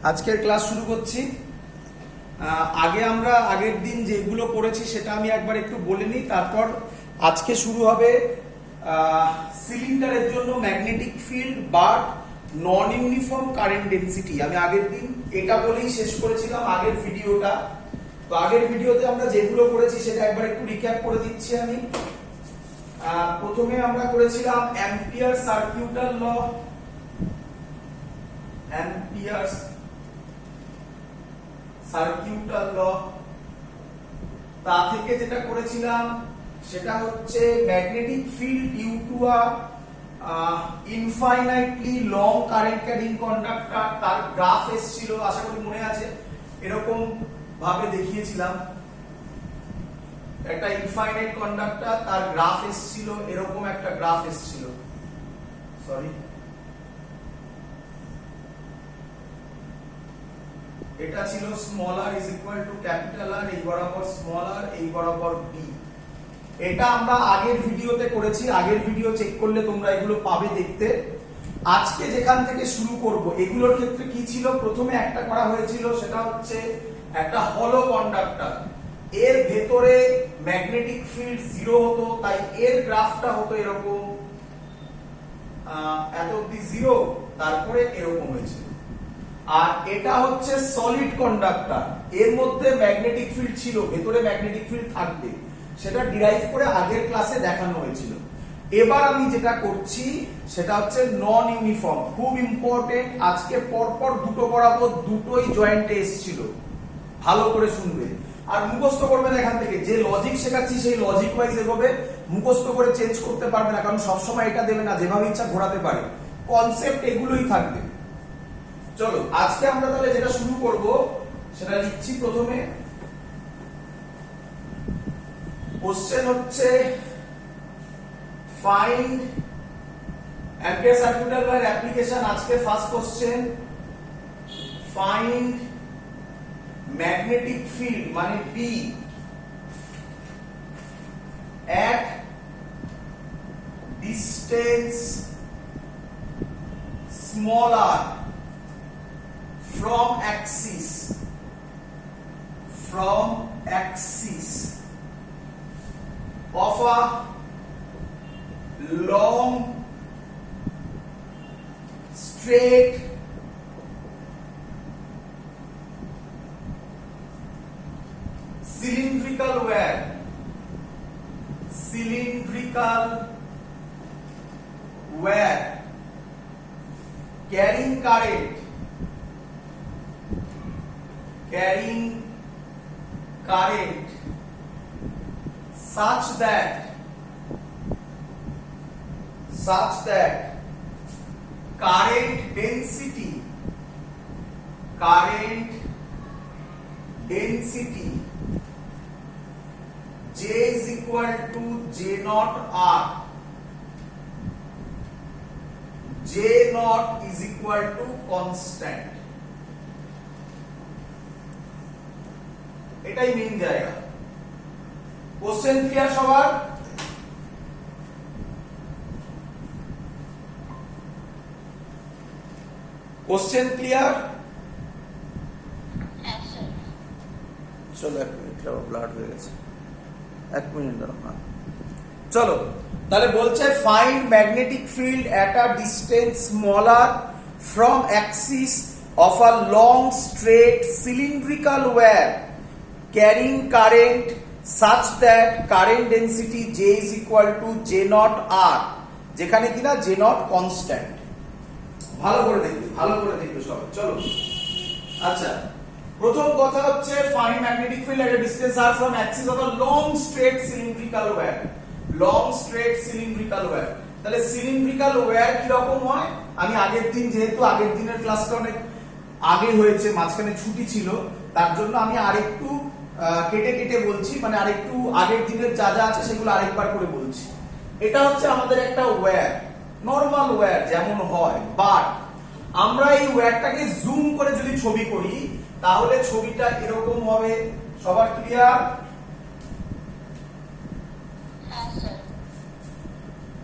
আজকের ক্লাস শুরু করছি। আগে আমরা আগের দিন যেগুলো করেছি সেটা আমি একবার একটু বলে নিই, তারপর আজকে শুরু হবে সিলিন্ডারের জন্য magnetic field but non uniform current density. আমি আগের দিন এটা বলেই শেষ করেছিলাম আগের ভিডিওটা। তো আগের ভিডিওতে আমরা যেগুলো করেছি সেটা একবার একটু রিক্যাপ করে দিচ্ছি আমি। প্রথমে আমরা করেছিলাম অ্যাম্পিয়ার সার্কিউটাল ল, অ্যাম্পিয়ার সার্কিউটাল ল। তা থেকে যেটা করেছিলাম সেটা হচ্ছে magnetic field due to infinitely long current carrying conductor, তার গ্রাফ এসেছিল, আশা করি মনে আছে। এরকম ভাবে দেখিয়েছিলাম একটা ইনফাইনাইট কন্ডাক্টর, তার গ্রাফ এসেছিল, এরকম একটা গ্রাফ এসেছিল। সরি, এটা ছিল small r is equal to capital R, এই বরাবর স্মল r, এই বরাবর b। এটা আমরা আগের ভিডিওতে করেছি, আগের ভিডিও চেক করলে তোমরা এগুলো পাবে দেখতে। আজকে যেখান থেকে শুরু করব এগুলোর ক্ষেত্রে কি ছিল, প্রথমে একটা করা হয়েছিল, সেটা হচ্ছে একটা হলো কন্ডাক্টর, এর ভেতরে ম্যাগনেটিক ফিল্ড জিরো হতো, তাই এর গ্রাফটা হতো এরকম, এত অবধি জিরো, তারপরে এরকম হয়েছিল। আর এটা হচ্ছে সলিড কন্ডাক্টর, এর মধ্যে ম্যাগনেটিক ফিল্ড ছিল, ভেতরে ম্যাগনেটিক ফিল্ড থাকবে, সেটা ডিরাইভ করে আগের ক্লাসে দেখানো হয়েছিল। এবার আমি যেটা করছি সেটা হচ্ছে নন ইউনিফর্ম, খুব ইম্পর্টেন্ট। আজকে পরপর দুটো বরাবর দুটোই জয়েন্টে এসেছিল, ভালো করে শুনবে আর মুখস্থ করবেন। এখান থেকে যে লজিক শেখাচ্ছি সেই লজিক ওয়াইজ এভাবে মুখস্থ করে চেঞ্জ করতে পারবে না, কারণ সবসময় এটা দেবে না, যেভাবে ইচ্ছা ঘোরাতে পারে। কনসেপ্ট এগুলোই থাকবে। চলো আজকে আমরা তাহলে যেটা শুরু করব সেটা লিখছি। প্রথমে কোশ্চেন হচ্ছে ফাইন্ড অ্যাম্পিয়ার সার্কিউটাল লয়ের অ্যাপ্লিকেশন। আজকে first question, find magnetic field মানে B at distance small r from axis of a long straight cylindrical wire carrying current such that current density J is equal to J naught R. J naught is equal to constant. এটাই main জায়গা। Question clear সবার? Question clear? চলো এক minute, blood হয়ে গেছে, এক minute দাঁড়াও। চলো তাহলে বলছে find magnetic field at a distance smaller from axis of a long straight cylindrical wire carrying current such that current density J is equal to J naught R, যেখানে কিনা J naught constant। ভালো করে দেখবে সব। চলো আচ্ছা, প্রথম কথা হচ্ছে find magnetic field at a distance r from axis of a long straight cylindrical wire। তাহলে সিলিন্ড্রিক্যাল ওয়্যার কি রকম হয়, আমি আগের দিন, যেহেতু আগের দিনের ক্লাসটা অনেক আগে হয়েছে, মাঝখানে ছুটি ছিল, তার জন্য আমি আরেকটু কেটে বলছি, মানে আরেকটু আগের দিনের যা যা আছে সেগুলো আরেকবার করে বলছি। এটা হচ্ছে আমাদের একটা ওয়্যার, নরমাল ওয়্যার যেমন হয়, বাট আমরা এই ওয়্যারটাকে জুম করে যদি ছবি করি তাহলে ছবিটা এরকম হবে। সবার ক্লিয়ার?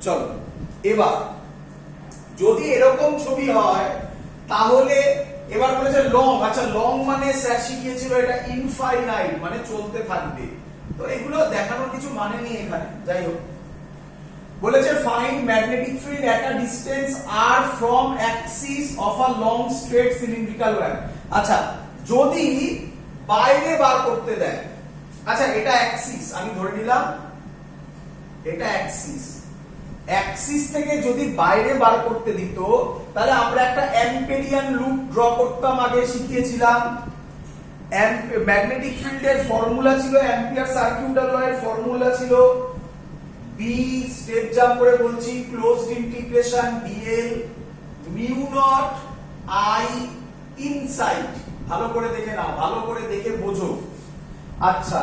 চলো এবার যদি এরকম ছবি হয় তাহলে এবার বলেছে লং, আচ্ছা লং মানে স্যার শিখিয়েছিল এটা ইনফাইনাইট মানে চলতে থাকবে, তো এগুলো দেখানোর কিছু মানে নেই এখানে। যাই হোক, বলেছে find magnetic field at a distance r from axis of a long straight cylindrical wire. আচ্ছা যদি বাইরে বার করতে দেয়, আচ্ছা এটা অ্যাক্সিস, আমি ধরে নিলাম এটা অ্যাক্সিস, অ্যাক্সিস থেকে যদি বাইরে বার করতে দিত তাহলে আমরা একটা অ্যাম্পেরিয়ান লুপ ড্র করতাম, আগে শিখিয়েছিলাম। ম্যাগনেটিক ফিল্ডের ফর্মুলা ছিল, অ্যাম্পিয়ার সার্কিউটাল ল এর ফর্মুলা ছিল বি, স্টেপ জাম্প করে বলছি, closed integration DL mu naught I inside. ভালো করে দেখে নাও, ভালো করে দেখে বোঝো। আচ্ছা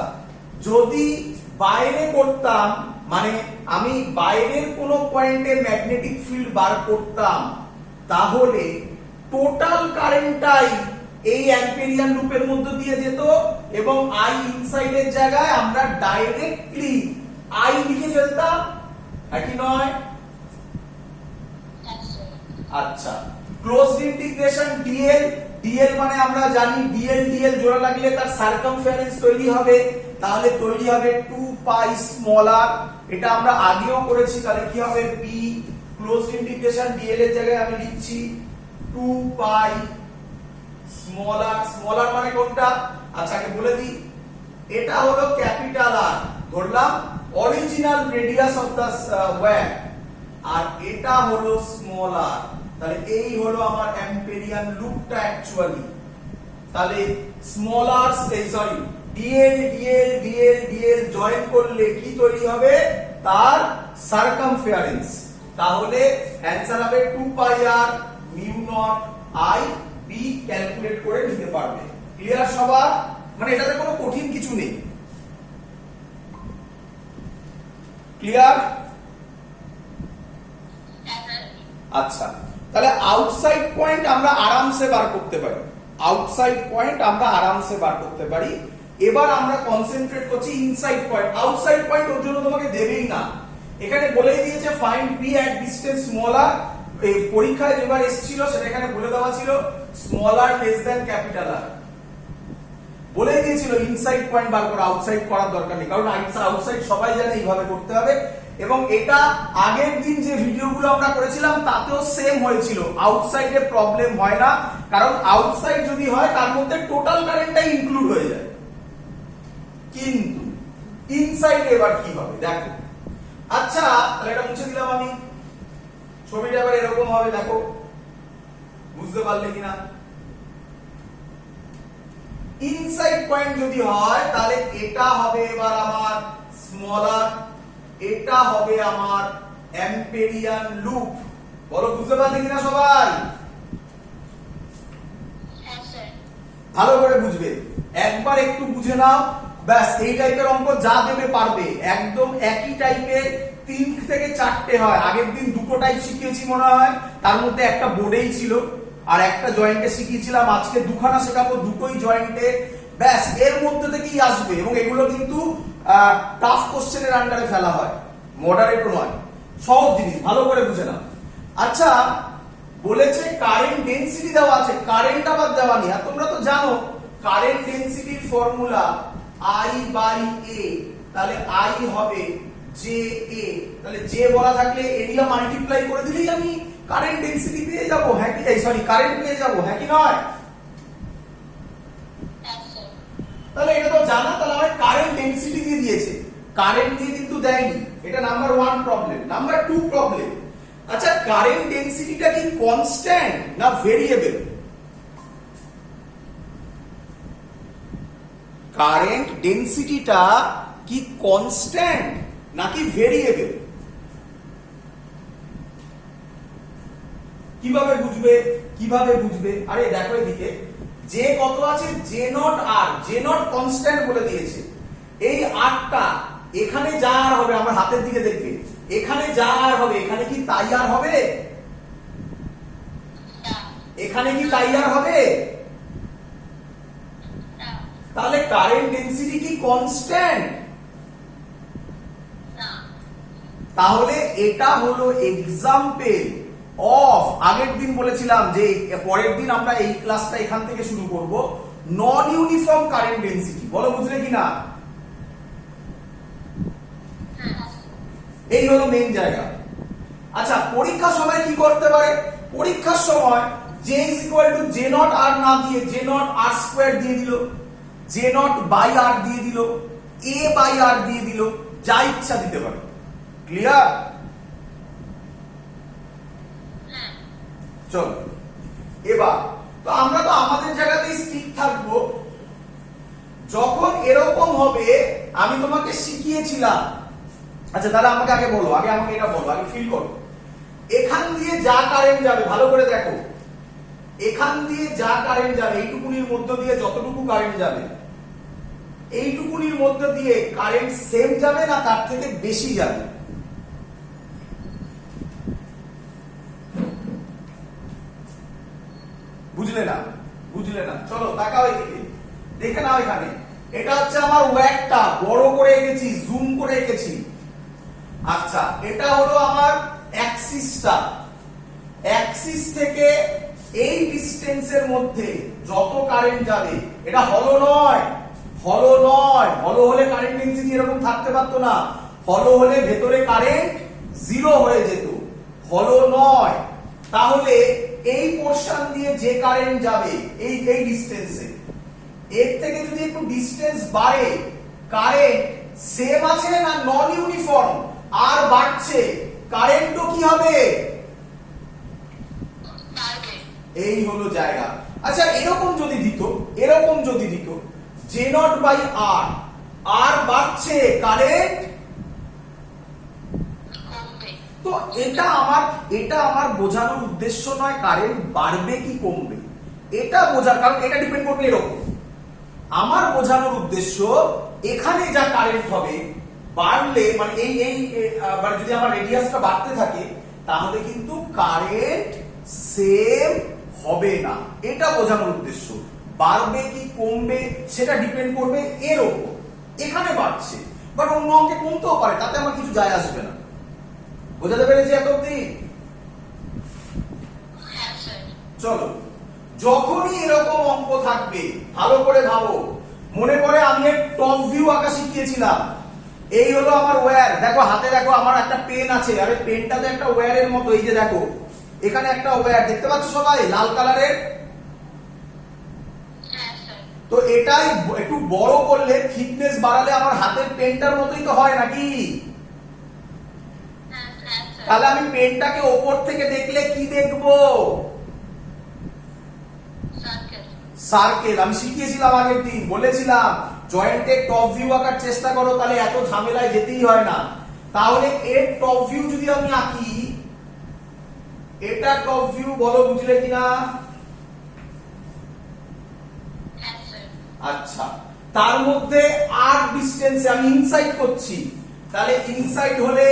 যদি বাইরে করতাম, মানে আমি বাইরের কোন পয়েন্টে ম্যাগনেটিক ফিল্ড বার করতাম, তাহলে টোটাল কারেন্টটাই এই অ্যাম্পেরিয়ান লুপের মধ্যে দিয়ে যেত এবং আই ইনসাইডের জায়গায় আমরা ডাইরেক্টলি আই লিখে ফেলতাম, একই নয়? আচ্ছা ক্লোজড ইন্টিগ্রেশন ডিএল, ডিএল মানে আমরা জানি ডিএল ডিএল জোড়া লাগলে তার সার্কামফারেন্স তৈরি হবে, তাহলে তৈরি হবে 2 পাই স্মল আর, এটা আমরা আগেও করেছি। তাহলে কি হবে বি ক্লোজড ইন্টিগ্রেশন ডিএল এর জায়গায় আমি লিখছি 2 পাই স্মল আর। স্মল আর মানে কোনটা? আচ্ছা আগে বলে দিই, এটা হলো ক্যাপিটাল আর, ধরলাম original radius of the wire, আর এটা হলো স্মল আর। তাহলে এই হলো আমার অ্যাম্পেরিয়ান লুপটা অ্যাকচুয়ালি। তাহলে small R sorry DL DL DL DL join করলে কি তৈরি হবে? তার সার্কামফারেন্স। তাহলে অ্যানসার হবে 2 pi R mu naught I B, calculate করে নিতে পারবে। ক্লিয়ার সবার? মানে এটাতে কোনো কঠিন কিছু নেই। ক্লিয়ার? আচ্ছা তাহলে আউটসাইড পয়েন্ট আমরা আরামসে বার করতে পারি, আউটসাইড পয়েন্ট আমরা আরামসে বার করতে পারি। এবার আমরা কনসেন্ট্রেট করছি ইনসাইড পয়েন্ট। আউটসাইড পয়েন্ট ওর জন্য তোমাকে দেবেই না, এখানে বলেই দিয়েছে ফাইন্ড বি এট ডিসটেন্স স্মল আর। এই পরীক্ষায় যেবার এসেছিল সেটা এখানে বলে দেওয়া ছিল স্মল আর লেস দ্যান ক্যাপিটাল আর, বলে দিয়েছিল ইনসাইড পয়েন্ট বার করা, আউটসাইড করার দরকার নেই, কারণ আউটসাইড সবাই জানে এইভাবে করতে হবে। এবং এটা আগের দিন যে ভিডিওগুলো আমরা করেছিলাম তাতেও সেম হয়েছিল, আউটসাইডে প্রবলেম হয় না, কারণ আউটসাইড যদি হয় তার মধ্যে টোটাল কারেন্টটাই ইনক্লুড হয়ে যায়। কিন্তু ইনসাইড এবার কি হবে দেখো। আচ্ছা তাহলে এটা মুছে দিলাম আমি, ছবিটা এবার এরকম হবে, দেখো বুঝতে পারলে কিনা? ইনসাইড পয়েন্ট যদি হয় তাহলে এটা হবে এবার আমার স্মল আর, এটা হবে আমার অ্যাম্পেরিয়ান লুপ। বলো বুঝতে পারলে কিনা সবাই? ভালো করে বুঝবে, একবার একটু বুঝে নাও ব্যাস। এই টাইপের অঙ্ক যা দেবে পারবে, একদম একই টাইপের 3 থেকে 4টে হয়। আগের দিন 2টো টাইপ শিখিয়েছি মনে হয়, তার মধ্যে একটা বোর্ডেই ছিল আর একটা জয়েন্টে শিখিয়েছিলাম। আজকে দুখানা শেখাবো, দুটোই জয়েন্টে। ব্যাস এর মধ্যে থেকেই আসবে, এবং এগুলো কিন্তু টাফ কোশ্চেনের আন্ডারে ফেলা হয়, মডারেটও নয়, সহজ জিনিস, ভালো করে বুঝে নাও। আচ্ছা বলেছে কারেন্ট ডেনসিটি দেওয়া আছে, কারেন্ট আবার দেওয়া নেই। আর তোমরা তো জানো কারেন্ট ডেনসিটির ফর্মুলা I বাই A, তাহলে I হবে জে এ। তাহলে জে বলা থাকলে এরিয়া মাল্টিপ্লাই করে দিলেই আমি কারেন্ট ডেনসিটি পেয়ে যাব, হ্যাঁ কি? সরি কারেন্ট পেয়ে যাব, হ্যাঁ কি নয়? তাহলে এটা তো জানা, তাহলে আমার কারেন্ট ডেনসিটি দিয়ে দিয়েছে, কারেন্ট দিয়ে কিন্তু দেয়নি। এটা নাম্বার 1 প্রবলেম। নাম্বার 2 প্রবলেম, আচ্ছা কারেন্ট ডেনসিটিটা কি কনস্ট্যান্ট না ভেরিয়েবল? কারেন্ট ডেনসিটিটা কি কনস্ট্যান্ট নাকি ভেরিয়েবল? কিভাবে বুঝবে? কিভাবে বুঝবে? আরে দেখো এদিকে যে কত আছে, J naught r, J naught constant বলে দিয়েছে। এই আরটা এখানে যা আর হবে, আমার হাতের দিকে দেখবে, এখানে যা আর হবে এখানে কি তাই আর হবে? এখানে কি তাই আর হবে? তাহলে কারেন্ট ডেনসিটি কি কনস্ট্যান্ট? তাহলে এটা হলো এক্সাম্পল অফ, আগের দিন বলেছিলাম যে পরের দিন আমরা এই ক্লাসটা এখান থেকে শুরু করব, নন ইউনিফর্ম কারেন্ট ডেনসিটি। বলো বুঝলে কিনা? এই হলো মেইন জায়গা। আচ্ছা, পরীক্ষার সময় কি করতে পারে? পরীক্ষার সময় J is equal to J naught R না দিয়ে J naught R square দিয়ে দিল, J naught by R দিয়ে দিল, A by R দিয়ে দিল, যা ইচ্ছা দিতে পারে। ক্লিয়ার? চলো এবার তো আমরা তো আমাদের জায়গাতেই স্থির থাকবো। যখন এরকম হবে, আমি তোমাকে শিখিয়েছিলাম। আচ্ছা তাহলে আমাকে আগে বলো, আমাকে এটা বলো, আগে ফিল করো। এখান দিয়ে যা কারেন্ট যাবে, ভালো করে দেখো, এখান দিয়ে যা কারেন্ট যাবে, এইটুকুনির মধ্য দিয়ে যতটুকু কারেন্ট যাবে, এইটুকুনির মধ্য দিয়ে কারেন্ট সেম যাবে না তার থেকে বেশি যাবে? বুঝলে না? বুঝলে না? চলো তাকাও এদিকে, দেখে নাও। এখানে এটা হচ্ছে আমার ওয়্যারটা, বড় করে এঁকেছি, জুম করে এঁকেছি। আচ্ছা, এটা হলো আমার অ্যাক্সিসটা। অ্যাক্সিস থেকে এই ডিসটেন্সের মধ্যে যত কারেন্ট যাবে, এটা হলো নয়, হলো নয়। হলো হলে কারেন্ট ডেনসিটি এরকম থাকতে পারতো না। হলো হলে ভেতরে কারেন্ট জিরো হয়ে যেত। হলো নয়। তাহলে এই পোরশন দিয়ে যে কারেন্ট যাবে এই ডিসটেন্সে, এর থেকে যদি একটু ডিসটেন্স বাড়ে, কারেন্ট সেম আছে না নন ইউনিফর্ম আর বাড়ছে, কারেন্টও কি হবে? এই হলো জায়গা। আচ্ছা এরকম যদি দিত, J naught by R, আর বাড়ছে, কারেন্ট তো এটা আমার বোঝানোর উদ্দেশ্য নয় কারেন্ট বাড়বে কি কমবে, এটা বোঝার, কারণ এটা ডিপেন্ড করবে এরকম। আমার বোঝানোর উদ্দেশ্য এখানে যা কারেন্ট হবে বাড়লে, মানে মানে যদি আমার রেডিয়াসটা বাড়তে থাকে, তাহলে কিন্তু কারেন্ট সেম হবে না, এটা বোঝানোর উদ্দেশ্য। বাড়বে কি কমবে সেটা ডিপেন্ড করবে এর উপর। এখানে বাড়ছে, বাট অন্য অঙ্কে কমতেও পারে, তাতে আমার কিছু যায় আসবে না। বোঝাতে পেরেছি এত অব্দি? চলো, যখনই এরকম অঙ্ক থাকবে, ভালো করে ভাবো। মনে পড়ে আমি এক টপ ভিউ আঁকা শিখিয়েছিলাম। এই হলো আমার ওয়্যার, দেখো হাতে, দেখো আমার একটা পেন আছে। আরে পেনটা তো একটা ওয়্যারের মতো। এই যে দেখো এখানে একটা ওয়্যার দেখতে পাচ্ছ সবাই, লাল কালারের। তো এটাই একটু বড় করলে, থিকনেস বাড়ালে আমার হাতের পেনটার মতোই তো হয় নাকি? তাহলে আমি পেনটাকে ওপর থেকে দেখলে কি দেখবো? সার্কেল। আমি শিখিয়েছিলাম আগের দিন, বলেছিলাম জয়েন্টের টপ ভিউ আঁকার চেষ্টা করো, তাহলে এত ঝামেলায় যেতেই হয় না। তাহলে এর টপ ভিউ যদি আমি আঁকি, এটা টপ ভিউ, বলো বুঝলে কিনা? আচ্ছা, তার মধ্যে আর ডিসটেন্সে আমি ইনসাইড করছি, তাহলে ইনসাইড হলে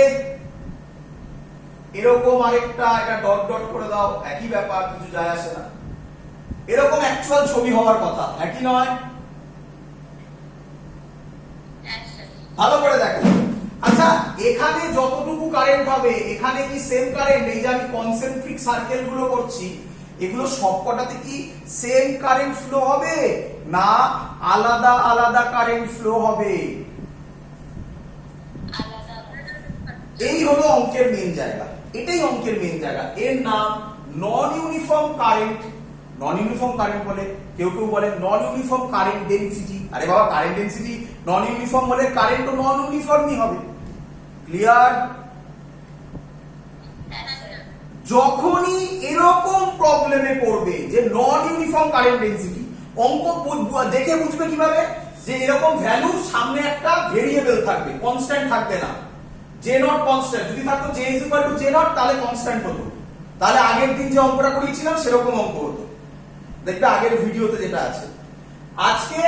এরকম আরেকটা, এটা ডট ডট করে দাও, একই ব্যাপার, কিছু যায় আসে না। এরকম অ্যাকচুয়াল ছবি হওয়ার কথা, একই নয়? ভালো করে দেখো। আচ্ছা, এখানে যতটুকু কারেন্ট হবে, এখানে কি সেম কারেন্ট? এই যে আমি কনসেন্ট্রিক সার্কেল গুলো করছি, এগুলো সবকটাতে কি সেম কারেন্ট ফ্লো হবে না আলাদা আলাদা কারেন্ট ফ্লো হবে? এই হলো অঙ্কের মেইন জায়গা, এটাই অঙ্কের মেইন জায়গা। এর নাম নন ইউনিফর্ম কারেন্ট। নন ইউনিফর্ম কারেন্ট বলে, কেউ কেউ বলে নন ইউনিফর্ম কারেন্ট ডেনসিটি। আরে বাবা, কারেন্ট ডেনসিটি নন ইউনিফর্ম হলে কারেন্টও নন ইউনিফর্মই হবে। ক্লিয়ার? যখনই এরকম প্রবলেমে পড়বে যে নন ইউনিফর্ম কারেন্ট ডেনসিটি, অঙ্ক দেখে বুঝবে কিভাবে? যে এরকম ভ্যালু, সামনে একটা ভেরিয়েবল থাকবে, কনস্ট্যান্ট থাকবে না। জে নট কনস্ট্যান্ট, যদি থাকতো J is equal to J not, তাহলে কনস্ট্যান্ট হতো। তাহলে আগের দিন যে অঙ্কটা করেছিলাম সেরকম অঙ্ক হতো, দেখবে আগের ভিডিওতে যেটা আছে। আজকে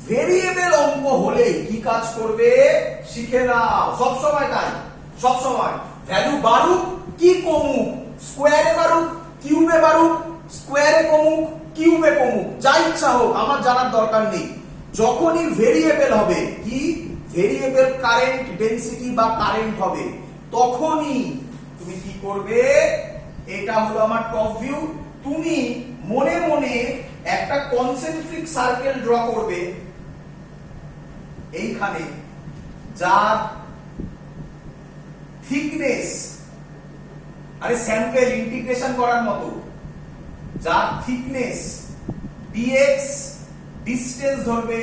ভেরিয়েবল অঙ্ক হলে কি কাজ করবে শিখে নাও। সবসময় তাই, সবসময় ভ্যালু বাড়ুক কি কমুক, স্কোয়ারে বাড়ুক কিউবে বাড়ুক, স্কোয়ারে কমুক কিউবে কমুক, যা ইচ্ছা হোক, আমার জানার দরকার নেই। যখনই ভেরিয়েবল হবে, কি ভেরিয়েবল কারেন্ট ডেনসিটি বা কারেন্ট হবে, তখনই তুমি কি করবে, এটা হলো আমার টপ ভিউ, তুমি মনে মনে একটা কনসেন্ট্রিক সার্কেল ড্র করবে এইখানে, যার থিকনেস, আরে স্যাম্পল ইন্টিগ্রেশন করার মতো, যার থিকনেস dx, ডিসটেন্স ধরবে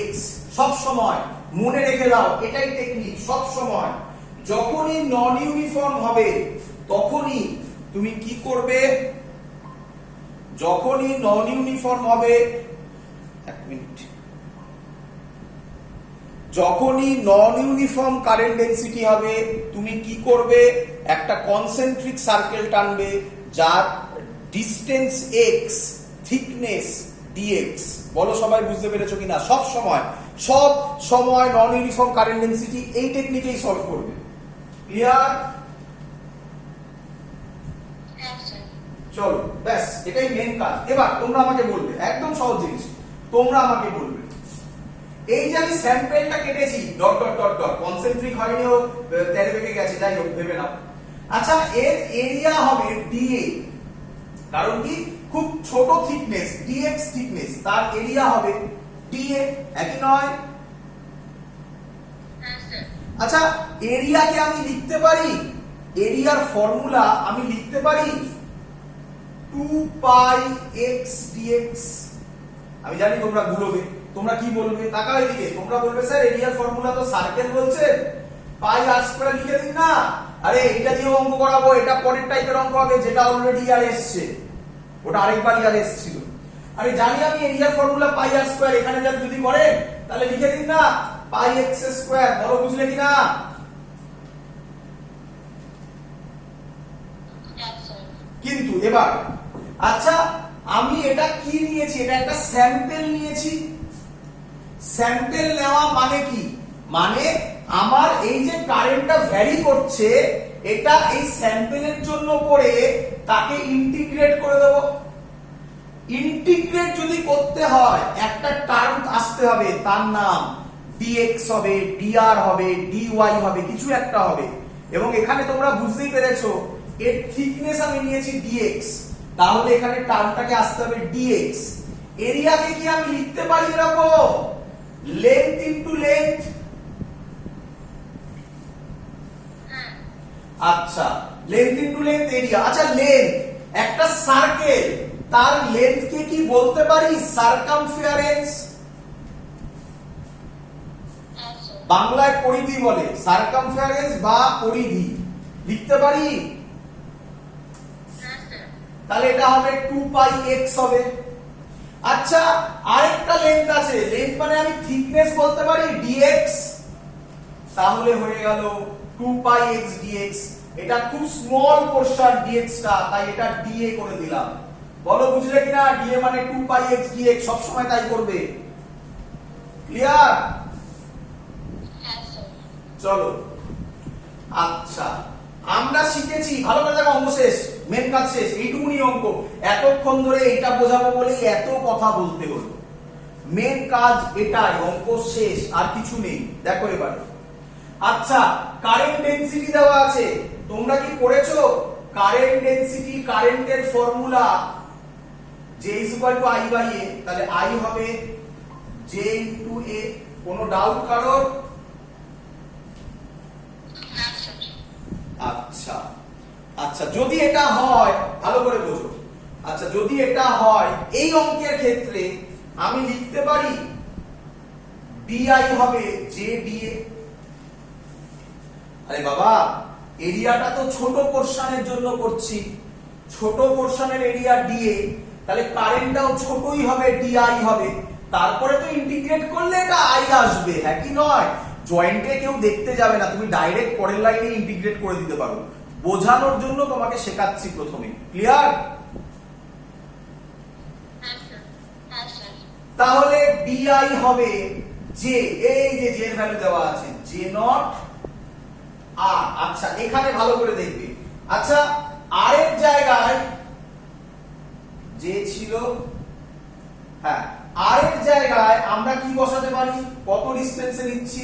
x। সব সময় মনে রেখে দাও, এটাই টেকনিক। সব সময় যখনই নন ইউনিফর্ম হবে তখনই তুমি কি করবে, যখনই নন ইউনিফর্ম হবে, এক মিনিট, যখনই নন ইউনিফর্ম কারেন্ট ডেনসিটি হবে তুমি কি করবে, একটা কনসেন্ট্রিক সার্কেল টানবে যার ডিসটেন্স x, থিকনেস dx। বলো সবাই বুঝতে পেরেছো কিনা? সব সময় নন ইউনিফর্ম কারেন্ট ডেনসিটি এই টেকনিকেই সলভ করবে। ক্লিয়ার? চলো ব্যাস, এটাই মেন কাজ। এবার তোমরা আমাকে বলবে, একদম সহজ জিনিস, তোমরা আমাকে বলবে, এই যে আমি স্যাম্পলটা কেটেছি dot dot dot dot, concentric হয়নি, ও তেরে বেঁকে গেছে, যাই হোক ভেবে নাও। আচ্ছা, এর এরিয়া হবে dA, কারণ কি খুব ছোট থিকনেস dx থিকনেস, তার এরিয়া হবে dA, একই নয়? আচ্ছা, এরিয়াকে আমি লিখতে পারি, এরিয়ার ফর্মুলা আমি লিখতে পারি 2 পাই x dx। আমি জানি তোমরা গুলোবে, তোমরা কি বলবে, তাকাও এদিকে, তোমরা বলবে স্যার এরিয়ার ফর্মুলা তো সার্কেল বলছে, পাই আর স্কয়ার লিখে দিন না। আরে এটা দিয়ে অঙ্ক করাবো, এটা পরের টাইপের অঙ্ক হবে, যেটা অলরেডি আর এসছে, ওটা আরেকবারই আর এসেছিল। আরে জানি আমি এরিয়ার ফর্মুলা পাই আর স্কয়ার, এখানে যদি করেন তাহলে লিখে দিন না পাই এক্স স্কয়ার। বলো বুঝলে কিনা? কিন্তু এবার আচ্ছা, আমি এটা কি নিয়েছি, এটা একটা স্যাম্পল নিয়েছি। স্যাম্পল নেওয়া মানে কি, মানে আমার এই যে কারেন্টটা ভ্যারি করছে, এটা এই স্যাম্পলের জন্য করে তাকে ইন্টিগ্রেট করে দেব। ইন্টিগ্রেট যদি করতে হয় একটা টার্ম আসতে হবে, তার নাম dx হবে, dr হবে, dy হবে, কিছু একটা হবে। এবং এখানে তোমরা বুঝতেই পেরেছো এর থিকনেস আমি নিয়েছি dx, তাহলে এখানে টার্মটাকে আসতে হবে dx। এরিয়াকে কি আমি লিখতে পারি এরকম, লেন্থ ইনটু লেন্থ। আচ্ছা, লেন্থ ইনটু লেন্থ এরিয়া। আচ্ছা, লেন্থ, একটা সার্কেল, তার লেন্থ কে কি বলতে পারি, সার্কামফারেন্স। বাংলায় পরিধি বলে, সার্কামফারেন্স বা পরিধি লিখতে পারি। তাহলে এটা হবে 2 পাই x হবে। আচ্ছা, আরেকটা লেন্থ আছে, লেন্থ মানে আমি থিকনেস বলতে পারি dx, তাহলে হয়ে গেল 2 পাই x dx। এটা খুব স্মল পোরশন dx টা, তাই এটা dA করে দিলাম। বলো বুঝলে কিনা? dA মানে 2 পাই x dx, সব সময় তাই করবে। ক্লিয়ার? চলো, আচ্ছা আমরা শিখেছি, ভালো করে দেখো, অঙ্ক শেষ, মেন কাজ শেষ, এইটুকুনি অঙ্ক। এতক্ষণ ধরে এটা বোঝাবো বলে এত কথা বলতে হলো, মেন কাজ এটাই, অঙ্ক শেষ, আর কিছু নেই। দেখো এবার, আচ্ছা কারেন্ট ডেনসিটি দেওয়া আছে, তোমরা কি পড়েছো কারেন্ট ডেনসিটি? কারেন্টের ফর্মুলা J = I/A, তাহলে I হবে J × A। কোনো ডাউট কারোর? আচ্ছা আচ্ছা, যদি এটা হয় ভালো করে বোঝো। আচ্ছা, যদি এটা হয় এই অঙ্কের ক্ষেত্রে আমি লিখতে পারি DI হবে JDA। আরে বাবা, এরিয়াটা তো ছোট পোরশনের জন্য করছি, ছোট পোরশনের এরিয়া DA, তাহলে কারেন্টটাও ছোটই হবে, DI হবে। তারপরে তো ইন্টিগ্রেট করলে এটা I আসবে, হ্যাঁ কি নয়? জয়েন্টে কেউ দেখতে যাবে না, তুমি ডাইরেক্ট পরের লাইনে ইন্টিগ্রেট করে দিতে পারো। বোঝানোর জন্য তোমাকে শেখাচ্ছি প্রথমে। ক্লিয়ার? তাহলে DI হবে J, এই যে J এর ভ্যালু দেওয়া আছে, J0 R। আচ্ছা, এখানে ভালো করে দেখবে। আচ্ছা, R এর জায়গায় J ছিল, হ্যাঁ, R এর জায়গায় আমরা কি বসাতে পারি? কত ডিসটেন্সে নিচ্ছি?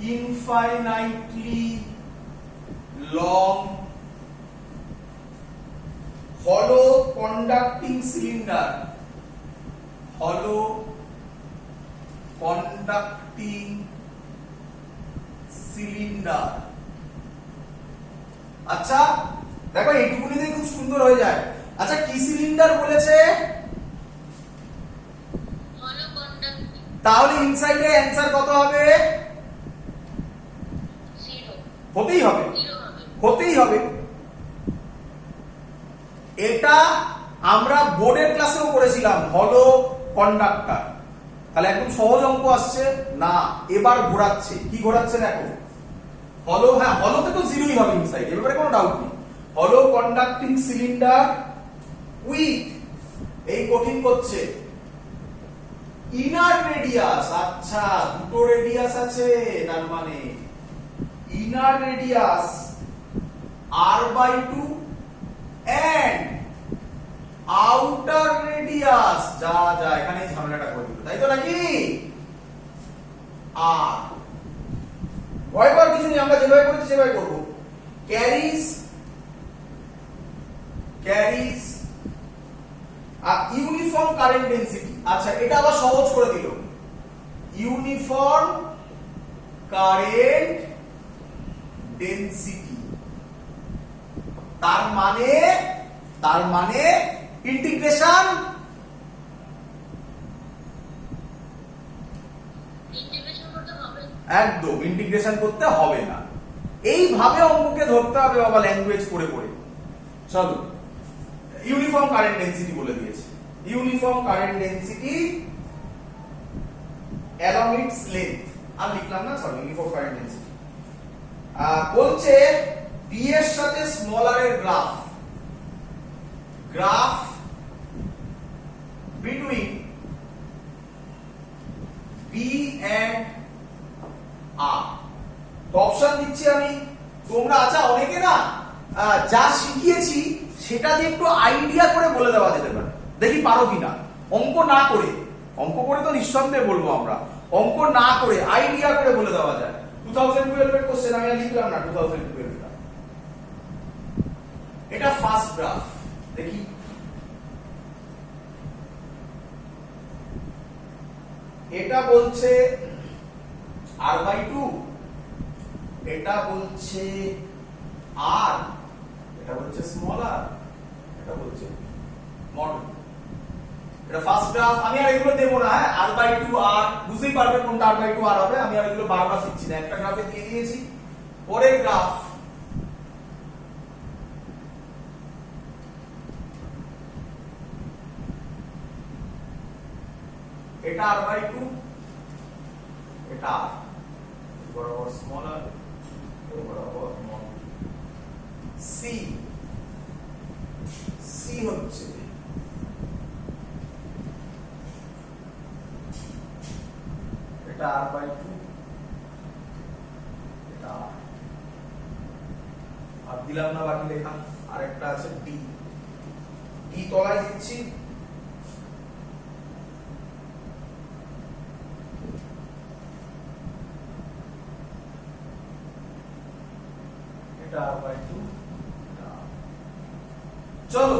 infinitely long hollow conducting cylinder, hollow conducting cylinder। আচ্ছা দেখো এইটুকুনিতেই খুব সুন্দর হয়ে যায়। আচ্ছা কি সিলিন্ডার বলেছে? হলো কন্ডাক্টিং তাহলে ইনসাইডে অ্যানসার কত হবে? 0 হতেই হবে, 0 হবে। হতেই হবে। এটা আমরা বোর্ডের ক্লাসেও করেছিলাম, হলো কন্ডাক্টর। তাহলে একদম সহজ অঙ্ক আসছে না, এবার ঘোরাচ্ছে। কি ঘোরাচ্ছে দেখো, হলো, হ্যাঁ হলোতে তো জিরোই হবে ইনসাইড, এর ব্যাপারে কোনো ডাউট নেই। হলো কন্ডাক্টিং সিলিন্ডার উইথ, এই কঠিন করছে, ইনার রেডিয়াস। আচ্ছা দুটো রেডিয়াস আছে, তার মানে inner radius r/2 and outer radius, যা যা এখানে ঝামেলাটা করে দিল, তাই তো নাকি? আর ভয় পাওয়ার কিছু নেই, আমরা যেভাবে করেছি সেভাবে করবো। Carries uniform current density. আচ্ছা এটা আবার সহজ করে দিল, ইউনিফর্ম কারেন্ট ডেনসিটি। তার মানে ইন্টিগ্রেশন ইন্টিগ্রেশন করতে হবে। একদম ইন্টিগ্রেশন করতে হবে না, এইভাবে অঙ্ককে ধরতে হবে বাবা, ল্যাঙ্গুয়েজ করে করে। চলো ইউনিফর্ম কারেন্ট ডেনসিটি বলে দিয়েছে, uniform current density along its length. আর লিখলাম না, সরি, ইউনিফর্ম কারেন্ট ডেনসিটি বলছে বি এর সাথে স্মল আর এর graph between B and R. তো অপশন দিচ্ছি আমি, তোমরা আচ্ছা অনেকে না যা শিখিয়েছি সেটা দিয়ে একটু আইডিয়া করে বলে দেওয়া যেতে পারে, দেখি পারো কিনা। অঙ্ক না করে, অঙ্ক করে তো নিঃসন্দেহে বলবো আমরা, অঙ্ক না করে আইডিয়া করে বলে দেওয়া যায়। 2012 এর কোশ্চেন আমি আর লিখলাম না, 2012 টা। এটা ফার্স্ট গ্রাফ, দেখি এটা বলছে r/2, এটা বলছে r, এটা বলছে স্মল আর, এটা বলছে মডেল। এটা ফার্স্ট গ্রাফ, আমি আর এগুলো দেবো না, হ্যাঁ r/2 r, বুঝতেই পারবে কোনটা r/2 r হবে। আমি আর এগুলো বারবার শিখছি না, একটা গ্রাফে দিয়ে দিয়েছি। পরের গ্রাফ এটা r/2, এটা r, বরাবর স্মল আর, বরাবর মডেল। সি হচ্ছে এটা r/2, এটা আর দিলাম না বাকি লেখা। আরেকটা আছে ডি, তলায় দিচ্ছি এটা r/2। চলো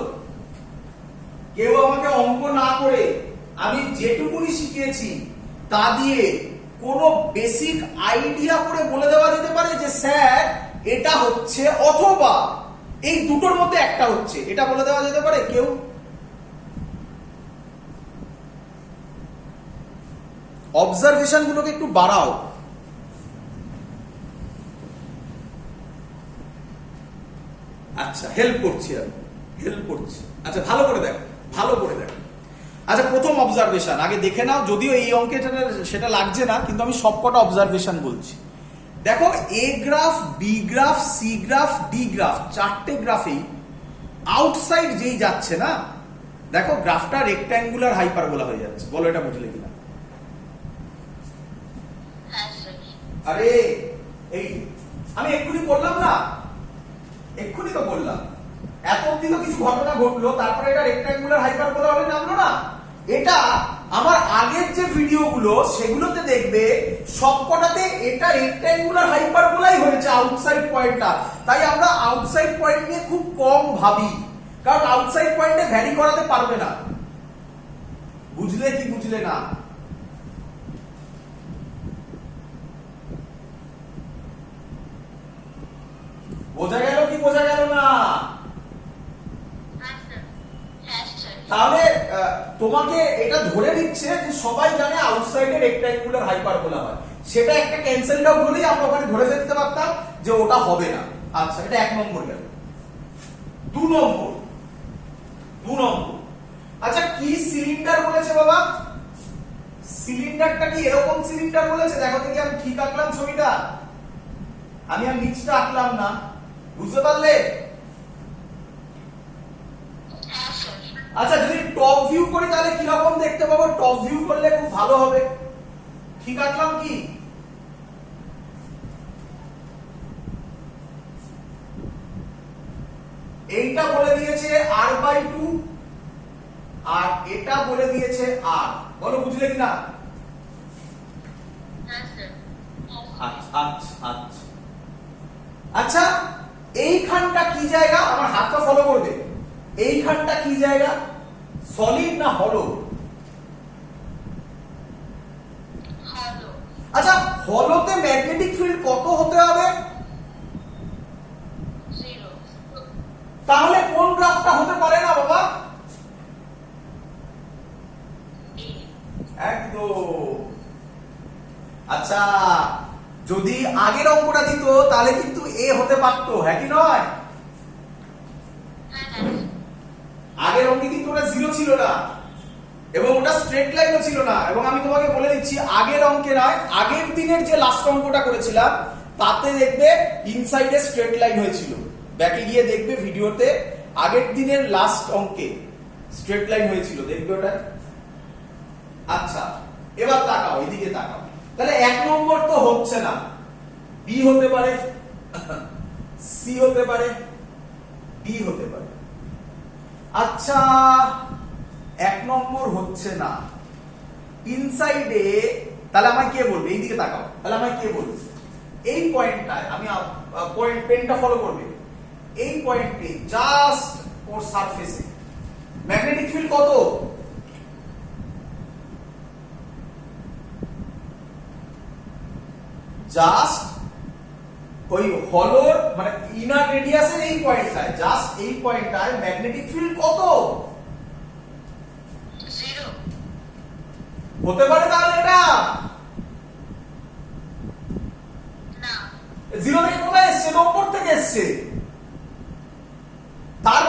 কেউ আমাকে অঙ্ক না করে আমি যেটুকুনি শিখিয়েছি তা দিয়ে কোনো বেসিক আইডিয়া করে বলে দেওয়া যেতে পারে যে স্যার এটা হচ্ছে অথবা এই দুটোর মধ্যে একটা হচ্ছে, এটা বলে দেওয়া যেতে পারে কেউ? অবজারভেশন গুলোকে একটু বাড়াও। আচ্ছা হেল্প করছি, আমি হেল্প করছি। আচ্ছা ভালো করে দেখো, ভালো করে দেখো। আচ্ছা প্রথম অবজারভেশন আগে দেখে নাও, যদিও এই অঙ্কে সেটা লাগছে না, কিন্তু আমি সবকটা অবজারভেশন বলছি। দেখো A graph, B graph, C graph, D graph, চারটে গ্রাফেই আউটসাইড যেই যাচ্ছে না, দেখো গ্রাফটা রেক্ট্যাঙ্গুলার হাইপারবোলা হয়ে যাচ্ছে। বলো এটা বুঝলে কিনা? আরে এই আমি এক্ষুনি বললাম না, এক্ষুনি তো বললাম, এত অব্দি তো কিছু ঘটনা ঘটলো, তারপরে এটা রেক্ট্যাঙ্গুলার হাইপারবোলা হলে নামলো না। এটা আমার আগের যে ভিডিওগুলো সেগুলোতে দেখবে সবকটাতে এটা রেক্ট্যাঙ্গুলার হাইপারবোলাই হয়েছে আউটসাইড পয়েন্টটা, তাই আমরা আউটসাইড পয়েন্ট নিয়ে খুব কম ভাবি, কারণ আউটসাইড পয়েন্টে ভ্যারি করাতে পারবে না। বুঝলে কি বুঝলে না? বোঝা গেল কি বোঝা গেল না? হ্যাঁ স্যার। হ্যাঁ স্যার। তাহলে তোমাকে এটা ধরে নিচ্ছে যে সবাই জানে আউটসাইডে রেক্ট্যাঙ্গুলার হাইপারবোলা হয়, সেটা একটা ক্যান্সেল আউট হলেই আমরা ওখানে ধরে ফেলতে পারতাম যে ওটা হবে না। আচ্ছা, এটা 1 নম্বর গেল। 2 নম্বর, 2 নম্বর। আচ্ছা, কি সিলিন্ডার বলেছে বাবা? সিলিন্ডারটা কি এরকম সিলিন্ডার বলেছে? দেখো দেখি আমি ঠিক আঁকলাম ছবিটা, আমি আর নিচটা আঁকলাম না, বুঝতে পারলে? হ্যাঁ স্যার। আচ্ছা, যদি টপ ভিউ করি তাহলে কি রকম দেখতে পাবো? টপ ভিউ করলে খুব ভালো হবে। ঠিক আঁকলাম কি? এইটা বলে দিয়েছে r/2 আর এটা বলে দিয়েছে r। বলো বুঝলে কি না? হ্যাঁ স্যার। আচ্ছা আচ্ছা আচ্ছা। আচ্ছা, এইখানটা কি জায়গা? আমার হাতটা ফলো করবে। এইখানটা কি জায়গা? সলিড না হলো? হলো। আচ্ছা, হলোতে ম্যাগনেটিক ফিল্ড কত হতে হবে? 0। তাহলে কোন গ্রাফটা হতে পারে না বাবা? একদম। আচ্ছা, যদি আগের অঙ্কটা দিত তাহলে কিন্তু এ হতে পারতো, হ্যাঁ কি নয়? হ্যাঁ হ্যাঁ। আগের অঙ্কে কিন্তু ওটা 0 ছিল না এবং ওটা স্ট্রেট লাইনও ছিল না। এবং আমি তোমাকে বলে দিচ্ছি, আগের অঙ্কে নয়, আগের দিনের যে লাস্ট অঙ্কটা করেছিলাম তাতে দেখবে ইনসাইডে স্ট্রেট লাইন হয়েছিল। ব্যাকে গিয়ে দেখবে ভিডিওতে, আগের দিনের লাস্ট অঙ্কে স্ট্রেট লাইন হয়েছিল, দেখবে ওটা। আচ্ছা, এবার তাকাও, এদিকে তাকাও। তাহলে 1 নম্বর তো হচ্ছে না, বি হতে পারে, সি হতে পারে, ডি হতে পারে। আচ্ছা, 1 নম্বর হচ্ছে না ইনসাইডে, তাহলে আমায় কে বলবে? এইদিকে তাকাও, তাহলে আমায় কে বলবে? এই পয়েন্টটায় আমি পয়েন্ট পেনটা ফলো করবে, এই পয়েন্টে জাস্ট ওর সারফেসে ম্যাগনেটিক ফিল্ড কত? জাস্ট ওই হলোর মানে ইনার রেডিয়াসের এই পয়েন্টটায়, জাস্ট এই পয়েন্টটায় ম্যাগনেটিক ফিল্ড কত 0 হতে পারে? তাহলে এটা না। 0 থেকে কোথায় এসছে? 90 থেকে এসছে। তার